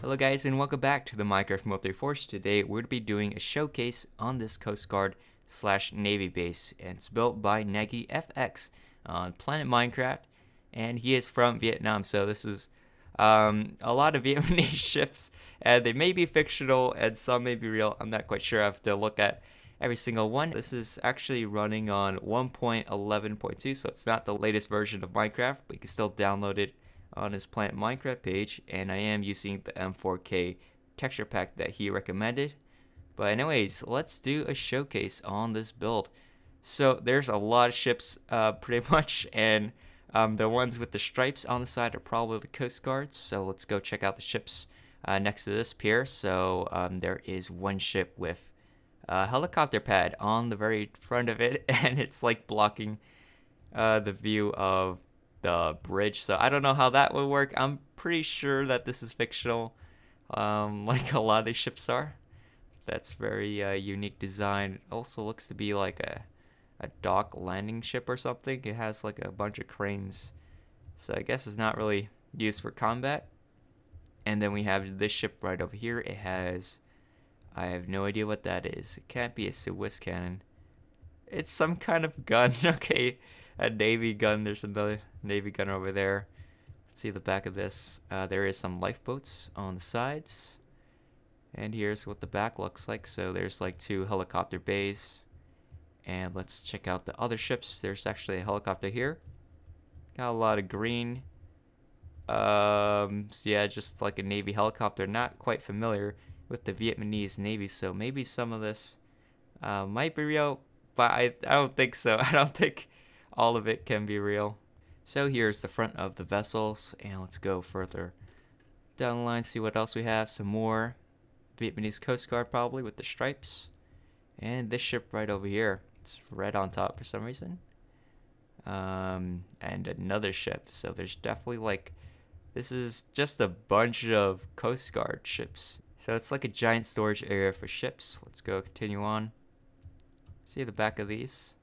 Hello guys and welcome back to the Minecraft Military Force. Today we're going to be doing a showcase on this Coastguard / Navy base, and it's built by NagiFX on Planet Minecraft, and he is from Vietnam, so this is a lot of Vietnamese ships, and they may be fictional and some may be real. I'm not quite sure. I have to look at every single one. This is actually running on 1.11.2, so it's not the latest version of Minecraft, but you can still download it on his Planet Minecraft page, and I am using the M4K texture pack that he recommended. But anyways, let's do a showcase on this build. So there's a lot of ships pretty much, and the ones with the stripes on the side are probably the Coast Guards. So let's go check out the ships next to this pier. So there is one ship with a helicopter pad on the very front of it, and it's like blocking the view of the bridge, so I don't know how that would work. I'm pretty sure that this is fictional, like a lot of these ships are. That's very unique design. It also looks to be like a dock landing ship or something. It has like a bunch of cranes, so I guess it's not really used for combat. And then we have this ship right over here. It has, I have no idea what that is. It can't be a Swiss cannon. It's some kind of gun. Okay, a Navy gun. There's another Navy gun over there. Let's see the back of this. There is some lifeboats on the sides, and here's what the back looks like. So there's like two helicopter bays, and let's check out the other ships. There's actually a helicopter here. Got a lot of green. So yeah, just like a Navy helicopter. Not quite familiar with the Vietnamese Navy, so maybe some of this might be real, but I don't think so. I don't think all of it can be real. So here's the front of the vessels, and let's go further down the line, see what else we have. Some more Vietnamese Coast Guard probably with the stripes. And this ship right over here, it's red on top for some reason. And another ship. So there's definitely like, this is just a bunch of Coast Guard ships. So it's like a giant storage area for ships. Let's go continue on. See the back of these.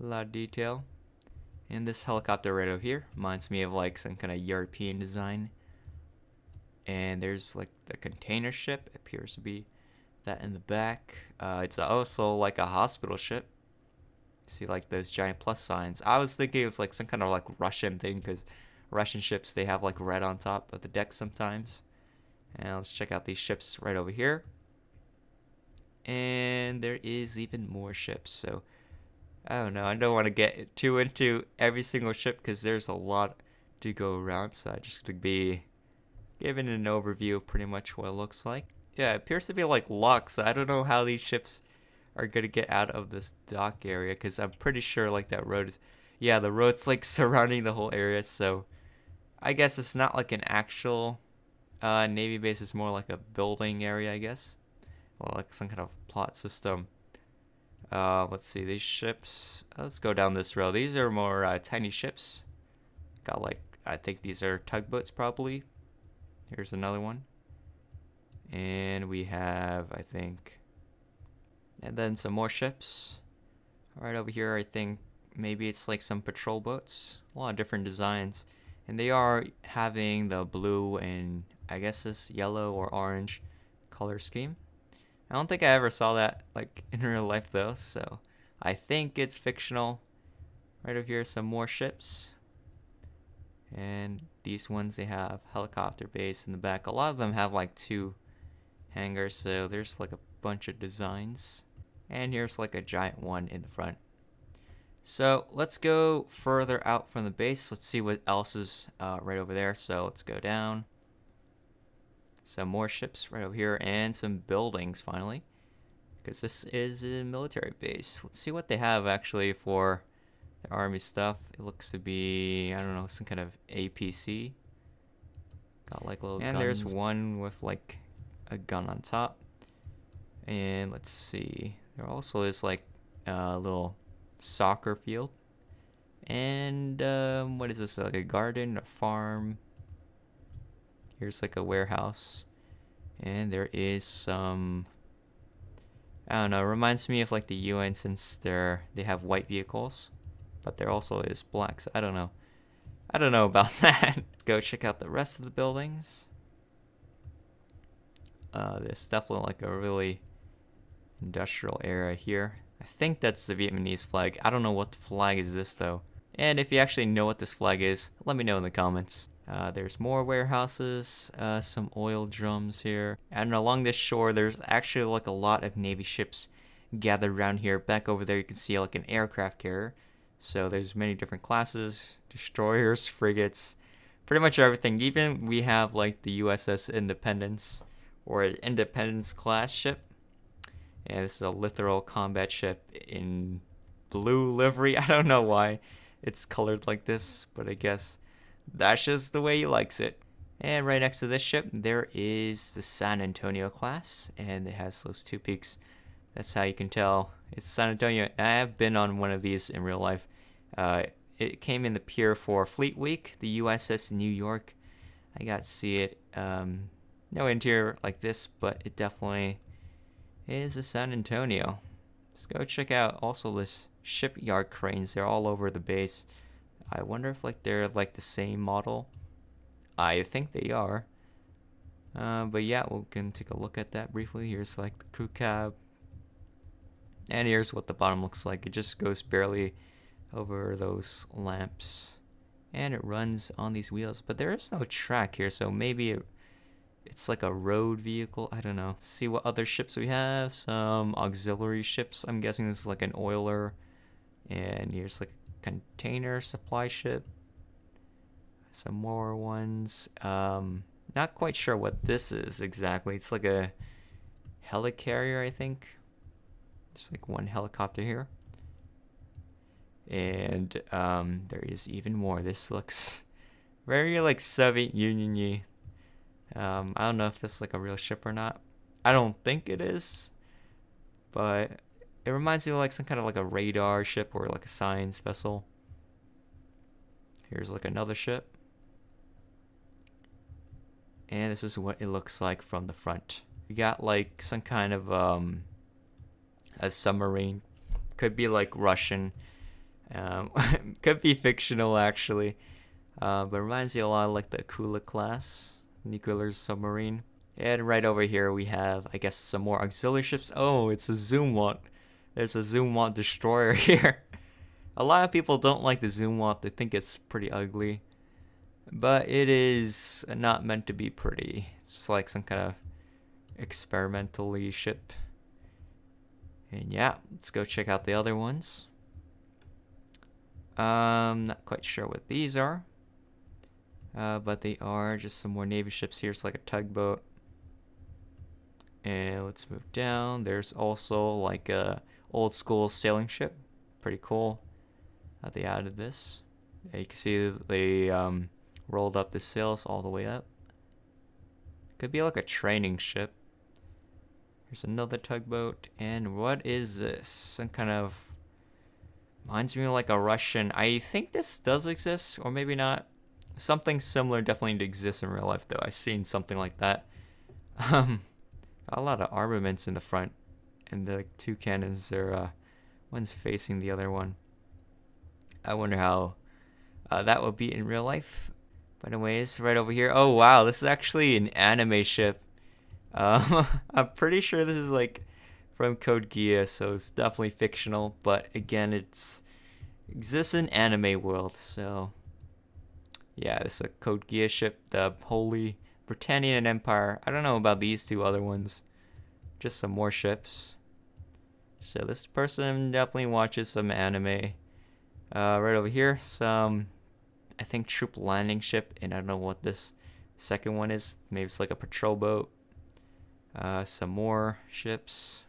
A lot of detail. And this helicopter right over here reminds me of like some kind of European design. And there's like the container ship. It appears to be that in the back. It's also like a hospital ship. See like those giant plus signs. I was thinking it was like some kind of like Russian thing, because Russian ships, they have like red on top of the deck sometimes. And let's check out these ships right over here. And there is even more ships. So I don't know. I don't want to get too into every single ship because there's a lot to go around. So I just going to be giving an overview of pretty much what it looks like. Yeah, it appears to be like locked. So I don't know how these ships are going to get out of this dock area, because I'm pretty sure like that road is, yeah, the road's like surrounding the whole area. So I guess it's not like an actual Navy base. It's more like a building area, I guess. Or like some kind of plot system. Let's see, these ships, let's go down this road. These are more tiny ships. Got like, I think these are tugboats probably. Here's another one. And we have, I think, and then some more ships. Right over here, I think maybe it's like some patrol boats. A lot of different designs. And they are having the blue and I guess this yellow or orange color scheme. I don't think I ever saw that like in real life though, so I think it's fictional. Right over here, some more ships. And these ones, they have helicopter base in the back. A lot of them have like two hangars, so there's like a bunch of designs. And here's like a giant one in the front. So let's go further out from the base. Let's see what else is right over there. So let's go down. Some more ships right over here, and some buildings finally, because this is a military base. Let's see what they have actually for the army stuff. It looks to be, I don't know, some kind of APC. Got like little guns. And there's one with like a gun on top. And let's see, there also is like a little soccer field. And what is this, like a garden, a farm? Here's like a warehouse, and there is some, I don't know, it reminds me of like the UN, since they have white vehicles, but there also is black, so I don't know about that. Go check out the rest of the buildings. There's definitely like a really industrial era here. I think that's the Vietnamese flag. I don't know what the flag is this though. And if you actually know what this flag is, let me know in the comments. There's more warehouses, some oil drums here. And along this shore, there's actually like a lot of Navy ships gathered around here. Back over there, you can see like an aircraft carrier. So there's many different classes, destroyers, frigates, pretty much everything. Even we have like the USS Independence or an Independence class ship. And this is a littoral combat ship in blue livery. I don't know why it's colored like this, but I guess that's just the way he likes it. And right next to this ship, there is the San Antonio class, and it has those two peaks. That's how you can tell it's San Antonio. I have been on one of these in real life. It came in the pier for Fleet Week, the USS New York. I got to see it. No interior like this, but it definitely is a San Antonio. Let's go check out also this Shipyard Cranes. They're all over the base. I wonder if like they're like the same model. I think they are. But yeah, we can take a look at that briefly. Here's like the crew cab. And here's what the bottom looks like. It just goes barely over those lamps. And it runs on these wheels. But there is no track here, so maybe it's like a road vehicle. I don't know. Let's see what other ships we have. Some auxiliary ships. I'm guessing this is like an oiler. And here's like a container supply ship. Some more ones. Not quite sure what this is exactly. It's like a helicarrier, I think. There's like one helicopter here. And there is even more. This looks very like Soviet Union-y. I don't know if this is like a real ship or not. I don't think it is. But it reminds me of like some kind of like a radar ship or like a science vessel. Here's like another ship. And this is what it looks like from the front. We got like some kind of a submarine. Could be like Russian. Could be fictional actually. But it reminds me a lot of like the Akula class. Nuclear submarine. And right over here we have, I guess, some more auxiliary ships. Oh, it's a Zumwalt. There's a Zumwalt destroyer here. A lot of people don't like the Zumwalt. They think it's pretty ugly. But it is not meant to be pretty. It's just like some kind of experimentally ship. And yeah, let's go check out the other ones. Not quite sure what these are. But they are just some more Navy ships here. It's like a tugboat. And let's move down. There's also like a old school sailing ship. Pretty cool that they added this. You can see they rolled up the sails all the way up. Could be like a training ship. Here's another tugboat. And what is this? Some kind of... reminds me of like a Russian... I think this does exist, or maybe not. Something similar definitely exists in real life, though. I've seen something like that. A lot of armaments in the front. And the two cannons are... one's facing the other one. I wonder how that would be in real life. But anyways, right over here. Oh, wow. This is actually an anime ship. I'm pretty sure this is like from Code Geass, so it's definitely fictional. But again, it exists in anime world. So yeah, this is a Code Geass ship, the Holy Britannian Empire. I don't know about these two other ones. Just some more ships. So this person definitely watches some anime. Right over here, some, I think, troop landing ship, and I don't know what this second one is. Maybe it's like a patrol boat. Some more ships.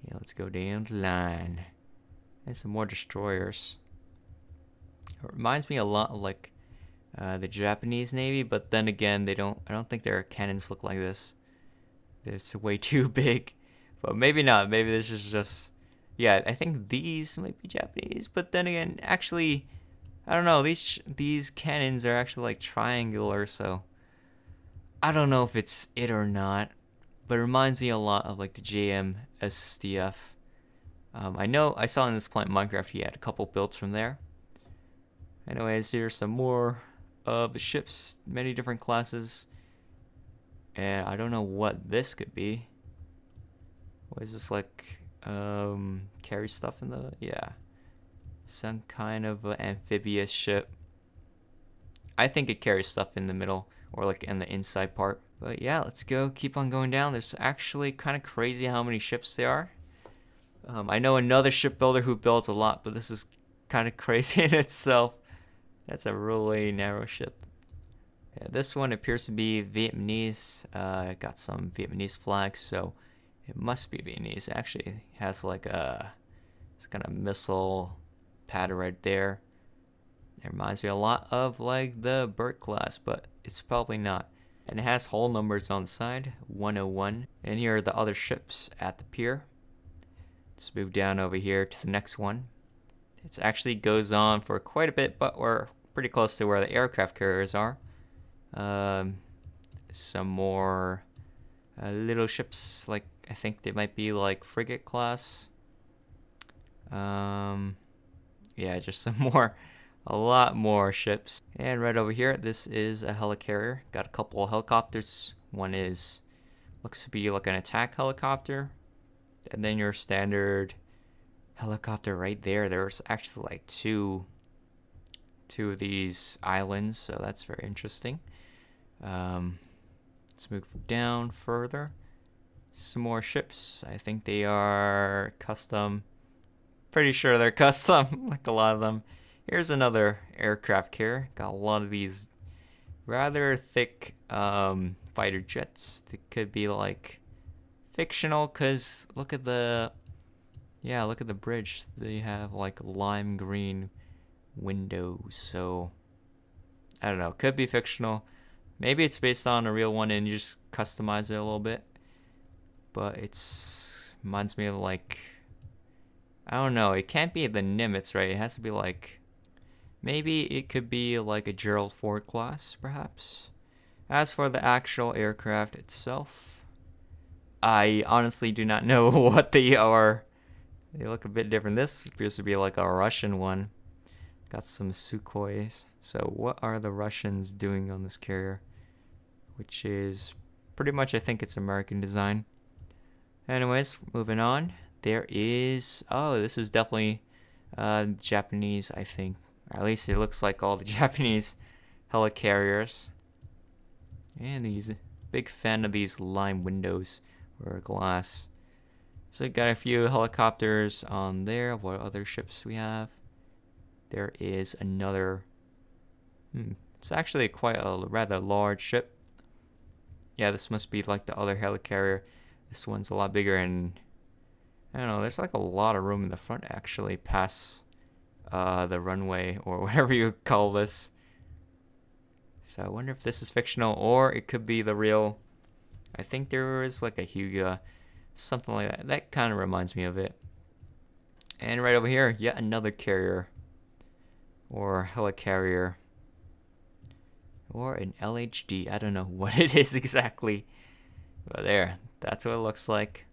Yeah, let's go down the line. And some more destroyers. It reminds me a lot of like the Japanese Navy, but then again, I don't think their cannons look like this. It's way too big. But maybe not. Maybe this is just... yeah, I think these might be Japanese, but then again, actually, I don't know. These cannons are actually like triangular, so I don't know if it's it or not. But it reminds me a lot of like the JM SDF. I know I saw in this Planet Minecraft he had a couple builds from there. Anyways, here's some more of the ships, many different classes. And I don't know what this could be. What is this, like, carry stuff in the, yeah. Some kind of amphibious ship. I think it carries stuff in the middle or like in the inside part. But yeah, let's go. Keep on going down. There's actually kind of crazy how many ships there are. I know another shipbuilder who builds a lot, but this is kind of crazy in itself. That's a really narrow ship. Yeah, this one appears to be Vietnamese. Got some Vietnamese flags, so it must be Vietnamese. It actually has like a, it's kind of missile pad right there. It reminds me a lot of like the Burt class, but it's probably not. And it has hull numbers on the side, 101. And here are the other ships at the pier. Let's move down over here to the next one. It actually goes on for quite a bit, but we're pretty close to where the aircraft carriers are. Some more little ships, like I think they might be like frigate class. Yeah, just some more, a lot more ships. And right over here, this is a helicarrier. Got a couple of helicopters. One is, looks to be like an attack helicopter. And then your standard helicopter right there. There's actually like two of these islands, so that's very interesting. Let's move down further. Some more ships. I think they are custom. Pretty sure they're custom, like a lot of them. Here's another aircraft carrier. Got a lot of these rather thick fighter jets. They could be like fictional, cause look at the, yeah, look at the bridge. They have like lime green windows. So I don't know. Could be fictional. Maybe it's based on a real one and you just customize it a little bit. But it's reminds me of like, I don't know. It can't be the Nimitz, right? It has to be like, maybe it could be like a Gerald Ford class, perhaps. As for the actual aircraft itself, I honestly do not know what they are. They look a bit different. This appears to be like a Russian one. Got some Sukhois. So what are the Russians doing on this carrier? Which is pretty much, I think it's American design. Anyways, moving on. There is, oh, this is definitely Japanese, I think. Or at least it looks like all the Japanese helicarriers. And he's a big fan of these lime windows or glass. So we got a few helicopters on there. What other ships we have? There is another, it's actually quite a rather large ship. Yeah, this must be like the other helicarrier. This one's a lot bigger, and I don't know, there's like a lot of room in the front actually past the runway or whatever you call this. So I wonder if this is fictional or it could be the real. I think there is like a Hyuga, something like that. That kind of reminds me of it. And right over here, yet another carrier or helicarrier or an LHD. I don't know what it is exactly, but there, that's what it looks like.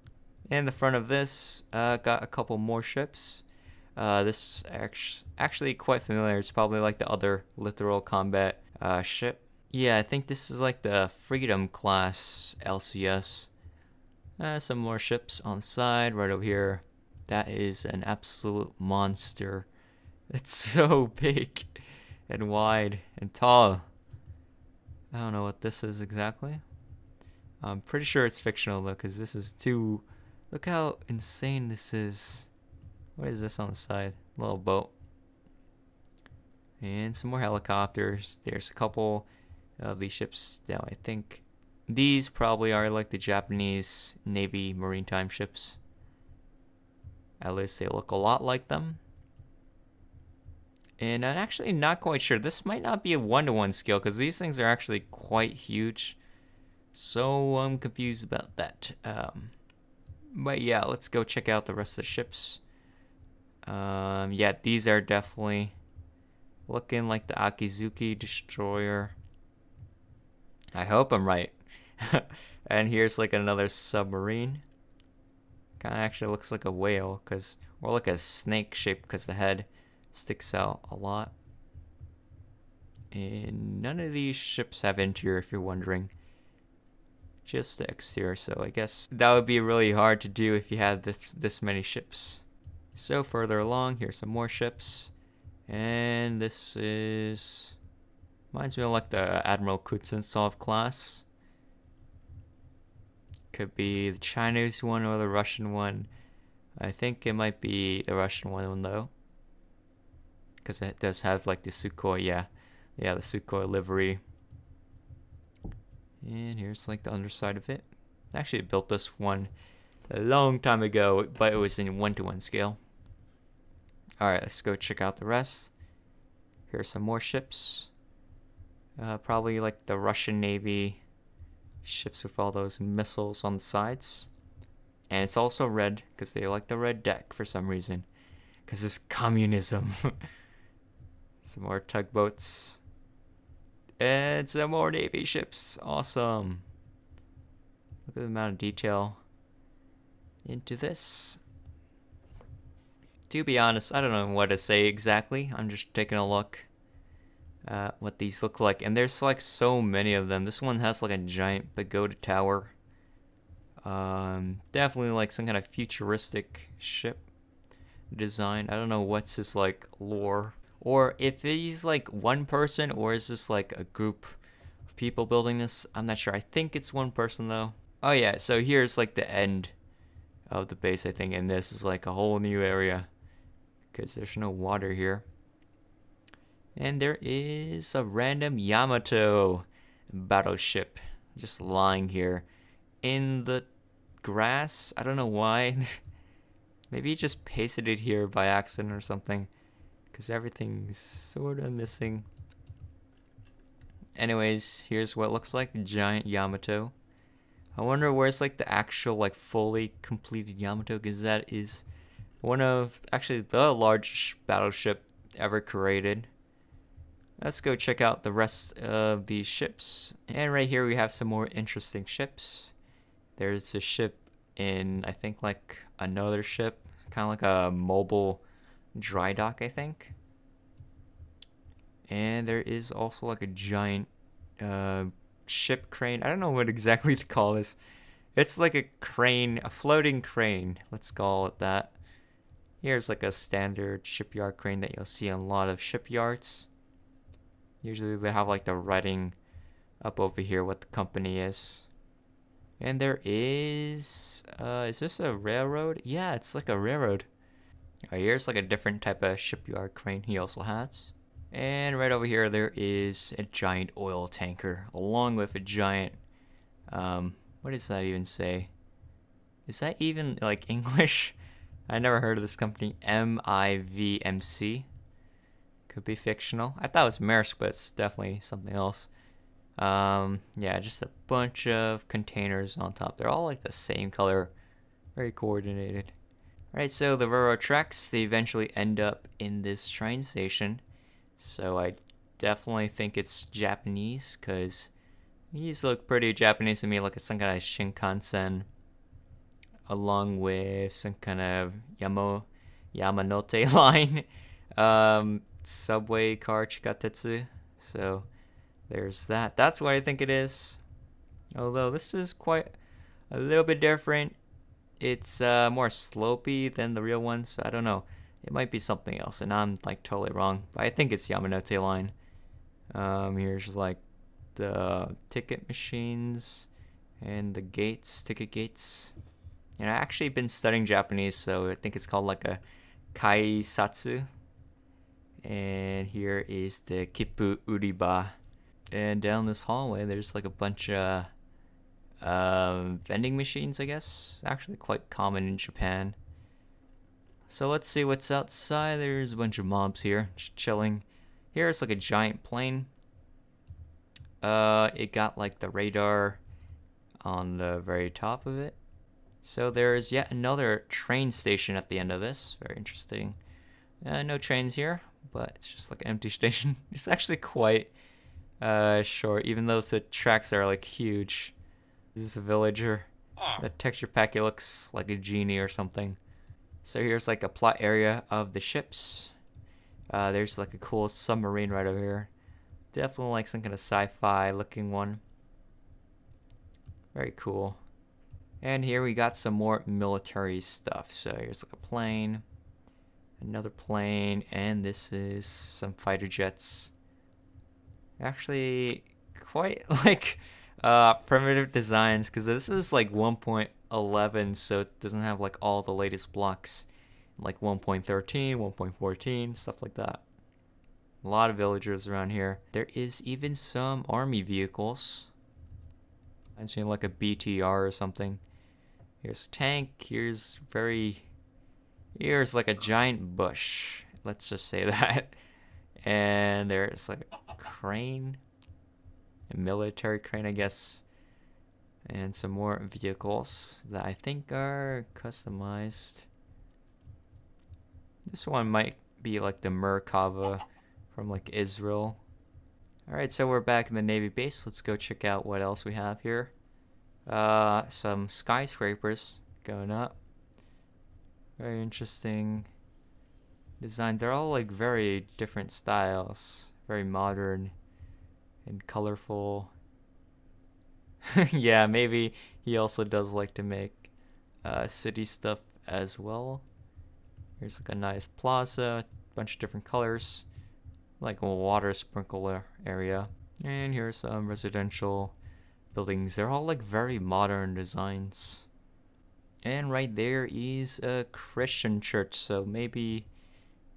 In the front of this, got a couple more ships. This actually quite familiar. It's probably like the other littoral combat ship. Yeah, I think this is like the Freedom class LCS. Some more ships on the side right over here. That is an absolute monster. It's so big and wide and tall. I don't know what this is exactly. I'm pretty sure it's fictional though, because this is too... Look how insane this is. What is this on the side? Little boat. And some more helicopters. There's a couple of these ships now. I think these probably are like the Japanese Navy maritime ships. At least they look a lot like them. And I'm actually not quite sure. This might not be a 1-to-1 scale because these things are actually quite huge. So I'm confused about that. But yeah, let's go check out the rest of the ships. Yeah, these are definitely looking like the Akizuki destroyer. I hope I'm right. And here's like another submarine. Kind of actually looks like a whale, or like a snake shape because the head sticks out a lot. And none of these ships have interior, if you're wondering. just the exterior. So I guess that would be really hard to do if you had this many ships. So further along, here's some more ships. And this is... reminds me of like the Admiral Kuznetsov class. Could be the Chinese one or the Russian one. I think it might be the Russian one though. Because it does have like the Sukhoi, yeah, the Sukhoi livery. And here's like the underside of it. I actually built this one a long time ago, but it was in 1:1 scale. Alright, let's go check out the rest. Here's some more ships. Probably like the Russian Navy ships with all those missiles on the sides. And it's also red, because they like the red deck for some reason. Because it's communism. Some more tugboats. And some more Navy ships. Awesome. Look at the amount of detail into this. To be honest, I don't know what to say exactly. I'm just taking a look at what these look like. And there's like so many of them. This one has like a giant pagoda tower. Definitely like some kind of futuristic ship design. I don't know what's his like lore. Or if he's like one person, or is this like a group of people building this? I'm not sure. I think it's one person though. Oh yeah, so here's like the end of the base, I think. And this is like a whole new area. Because there's no water here. And there is a random Yamato battleship just lying here in the grass. I don't know why. Maybe he just pasted it here by accident or something. Because everything's sort of missing. Anyways, here's what it looks like. A giant Yamato. I wonder where's like the actual like fully completed Yamato. Because that is one of actually the largest battleship ever created. Let's go check out the rest of these ships. And right here we have some more interesting ships. There's a ship in, I think, like another ship. Kind of like a mobile dry dock, I think. And there is also like a giant ship crane. I don't know what exactly to call this. It's like a crane, a floating crane. Let's call it that. Here's like a standard shipyard crane that you'll see in a lot of shipyards. Usually they have like the writing up over here what the company is. And there is this a railroad? Yeah, it's like a railroad. Here's like a different type of shipyard crane he also has. And right over here there is a giant oil tanker along with a giant, what does that even say? Is that even like English? I never heard of this company. MIVMC. Could be fictional. I thought it was Maersk, but it's definitely something else. Yeah, just a bunch of containers on top. They're all like the same color. Very coordinated. Alright, so the railroad tracks, they eventually end up in this train station. So I definitely think it's Japanese, because these look pretty Japanese to me, like it's some kind of Shinkansen. Along with some kind of Yamanote line. Subway car Chikatetsu. So there's that. That's what I think it is. Although this is quite a little bit different. It's more slopey than the real one, so I don't know. It might be something else, and I'm like totally wrong. But I think it's Yamanote line. Here's like the ticket machines and the gates, ticket gates. And I've actually been studying Japanese, so I think it's called like a kaisatsu. And here is the Kippu Uriba. And down this hallway, there's like a bunch of vending machines, I guess. Actually quite common in Japan. So let's see what's outside. There's a bunch of mobs here, just chilling. Here's like a giant plane. It got like the radar on the very top of it. So there's yet another train station at the end of this. Very interesting. No trains here, but it's just like an empty station. It's actually quite short, even though the tracks are like huge. This is a villager. The texture packet looks like a genie or something. So here's like a plot area of the ships. There's like a cool submarine right over here. Definitely like some kind of sci-fi looking one. Very cool. And here we got some more military stuff. So here's like a plane, another plane, and this is some fighter jets. Actually, quite like primitive designs, because this is like 1.11, so it doesn't have like all the latest blocks, like 1.13, 1.14, stuff like that. A lot of villagers around here. There is even some army vehicles. I'm seeing like a BTR or something. Here's a tank. Here's like a giant bush. Let's just say that. And there's like a crane, a military crane, I guess, and some more vehicles that I think are customized. This one might be like the Merkava from like Israel. Alright, so we're back in the Navy base. Let's go check out what else we have here. Some skyscrapers going up. Very interesting design. They're all like very different styles. Very modern and colorful. Yeah, maybe he also does like to make city stuff as well. Here's like a nice plaza, bunch of different colors, like a water sprinkler area. And here's some residential buildings. They're all like very modern designs. And right there is a Christian church, so maybe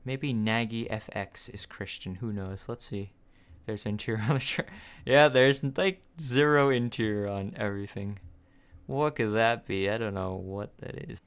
NagiFX is Christian. Who knows? Let's see. There's interior on the church. Yeah, there's like zero interior on everything. What could that be? I don't know what that is.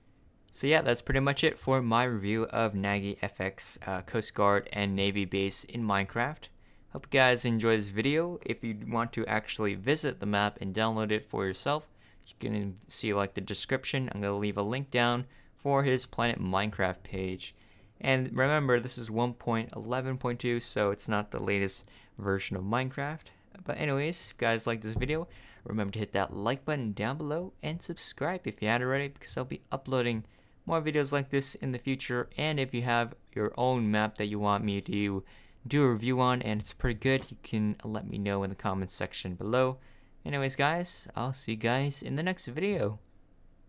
So yeah, that's pretty much it for my review of NagiFX Coast Guard and Navy base in Minecraft. Hope you guys enjoyed this video. If you want to actually visit the map and download it for yourself, you can see like the description. I'm going to leave a link down for his Planet Minecraft page. And remember, this is 1.11.2, so it's not the latest version of Minecraft. But anyways, if you guys like this video, remember to hit that like button down below and subscribe if you haven't already, because I'll be uploading more videos like this in the future. And if you have your own map that you want me to do a review on and it's pretty good, you can let me know in the comments section below. Anyways guys, I'll see you guys in the next video.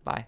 Bye.